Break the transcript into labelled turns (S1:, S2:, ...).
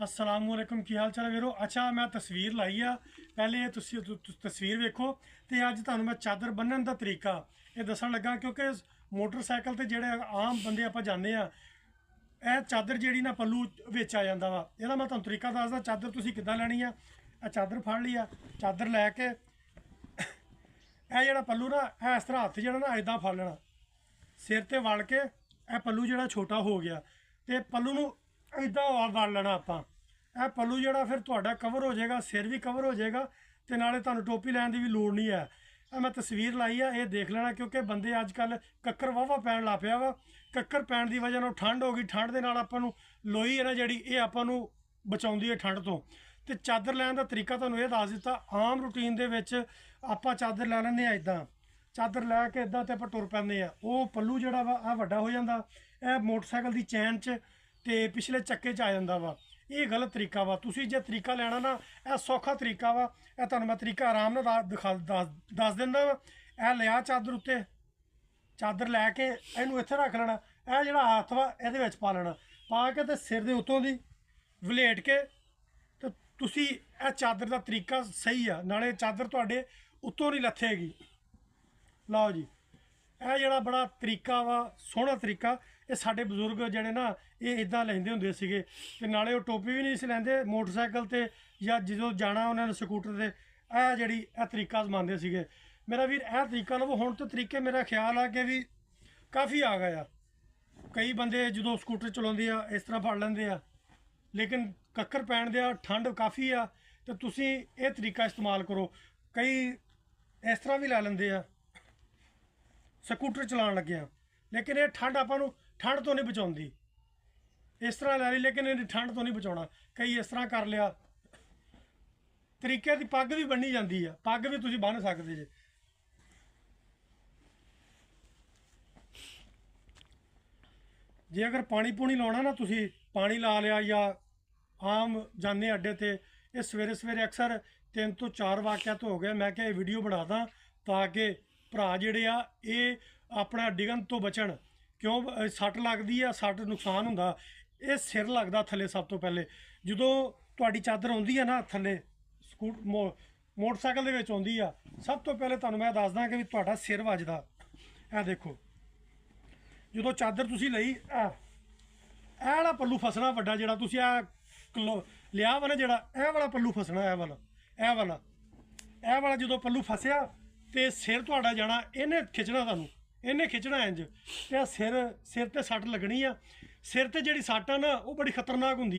S1: असलामुअलैकुम की हाल चाल है वीरो। अच्छा मैं तस्वीर लाई आ पहले ये तस्वीर वेखो तो अज तुहानू मैं चादर बन्नण का तरीका ये दसन लगा क्योंकि मोटरसाइकिल ते जेहड़े आम बंदे आपां जांदे आ ਇਹ ਚਾਦਰ ਜਿਹੜੀ ਨਾ ਪੱਲੂ ਵਿੱਚ ਆ ਜਾਂਦਾ ਵਾ। ਇਹਦਾ ਮੈਂ ਤੁਹਾਨੂੰ ਤਰੀਕਾ ਦੱਸਦਾ। ਚਾਦਰ ਤੁਸੀਂ ਕਿੱਦਾਂ ਲੈਣੀ ਆ। ਇਹ ਚਾਦਰ ਫੜ ਲਈ ਆ। ਚਾਦਰ ਲੈ ਕੇ ਇਹ ਜਿਹੜਾ ਪੱਲੂ ਨਾ ਇਸ ਤਰ੍ਹਾਂ ਹੱਥ ਜਿਹੜਾ ਨਾ ਇਦਾਂ ਫੜ ਲੈਣਾ, ਸਿਰ ਤੇ ਵੜ ਕੇ ਇਹ ਪੱਲੂ ਜਿਹੜਾ ਛੋਟਾ ਹੋ ਗਿਆ ਤੇ ਪੱਲੂ ਨੂੰ ਇਦਾਂ ਵੜ ਲੈਣਾ ਆਪਾਂ। ਇਹ ਪੱਲੂ ਜਿਹੜਾ ਫਿਰ ਤੁਹਾਡਾ ਕਵਰ ਹੋ ਜਾਏਗਾ, ਸਿਰ ਵੀ ਕਵਰ ਹੋ ਜਾਏਗਾ ਤੇ ਨਾਲੇ ਤੁਹਾਨੂੰ ਟੋਪੀ ਲੈਣ ਦੀ ਵੀ ਲੋੜ ਨਹੀਂ ਹੈ। मैं तस्वीर लाई है ये देख लेना क्योंकि बंदे अजकल कक्कर वाहवा पैन ला पिया वा। कक्कर पैन की वजह ठंड हो गई, ठंड के नाल आपां नूं लोई है ना जी ये आपां नूं बचाउंदी है ठंड तो। ते चादर लैन का तरीका तुहानूं ये दस दिता। आम रूटीन दे विच आपां चादर लै लैंदे आ इदां, चादर लै के इदां ते आपां टुर पैंदे आ। वो पल्लू जिहड़ा वा आ वड्डा हो जांदा, ये मोटरसाइकिल की चैन च ते पिछले चक्के च आ जांदा वा। ये गलत तरीका वा। तुसीं जे तरीका लेना ना यह सौखा तरीका वा। यह तुहानूं मैं तरीका आराम नाल दस दिंदा वा। यह लिया चादर उत्ते, चादर लैके इहनूं इत्थे रख लेना। यह जिहड़ा हत्थ वा इहदे विच पा लेना, पा के ते सिर दे उत्तों दी वलेट के ते तुसीं यह चादर का तरीका सही आ, नाले चादर तुहाडे उत्तों नहीं लथेगी। लाओ जी यह जिहड़ा बड़ा तरीका वा, सोहना तरीका। ये साडे बजुर्ग जिहड़े ना ये इदां लैंदे हुंदे सीगे ते नाले वो टोपी भी नहीं सी लैंदे मोटरसाइकिल ते या जो जाना उन्होंने स्कूटर ते यह जिहड़ी यह तरीका आजमांदे सीगे। मेरा वीर यह तरीका लवो। हुण तो तरीके मेरा ख्याल आ कि भी काफ़ी आ गए आ। कई बंदे जो स्कूटर चलाउंदे आ इस तरह फड़ लैंदे आ, लेकिन कक्कर पैण दे ठंड काफ़ी आ ते तुसीं ये तरीका इस्तेमाल करो। कई इस तरह भी लै लैंदे आ स्कूटर चलाउण लग्गिआं, लेकिन ये ठंड आपां नूं ठंड तो नहीं बचाउंदी। इस तरह लै ली लेकिन इन्हें ठंड तो नहीं बचाउणा। कई इस तरह कर लिया। तरीके की पग भी बन्नी जाती है, पग भी तुसीं बन सकदे जे। जे अगर पानी पूनी लाउणा ना तुसीं पानी ला लिया या आम जाने अड्डे ते ये सवेरे सवेरे अक्सर 3 तो 4 वाकिया तो हो गया। मैं क्या वीडियो बना दा ताकि भरा जिहड़े आ ये अपना डिगन तो बचण। क्यों सट लगती है, सट नुकसान होंदा। ये सिर लगता थले। सब तो पहले जो तुहाडी चादर आउंदी है ना थले मोटरसाइकिल दे विच आउंदी आ, सब तो पहले तुहानूं मैं दसदा कि तुहाडा सिर वजदा। ए देखो जो चादर तुसीं लई ए वाला पल्लू फसना वड्डा जिहड़ा तुसीं लिया वा ना, जिहड़ा ए वाला पल्लू फसना, ए वाला जो पल्लू फसया तो सिर तुहाडा जाना, इन्हें खिंचना, तुहानूं इन्हें खिंचना इंज ते सिर ते सट लगनी आ। सिर ते जिहड़ी सट आ ना वो बड़ी खतरनाक हुंदी।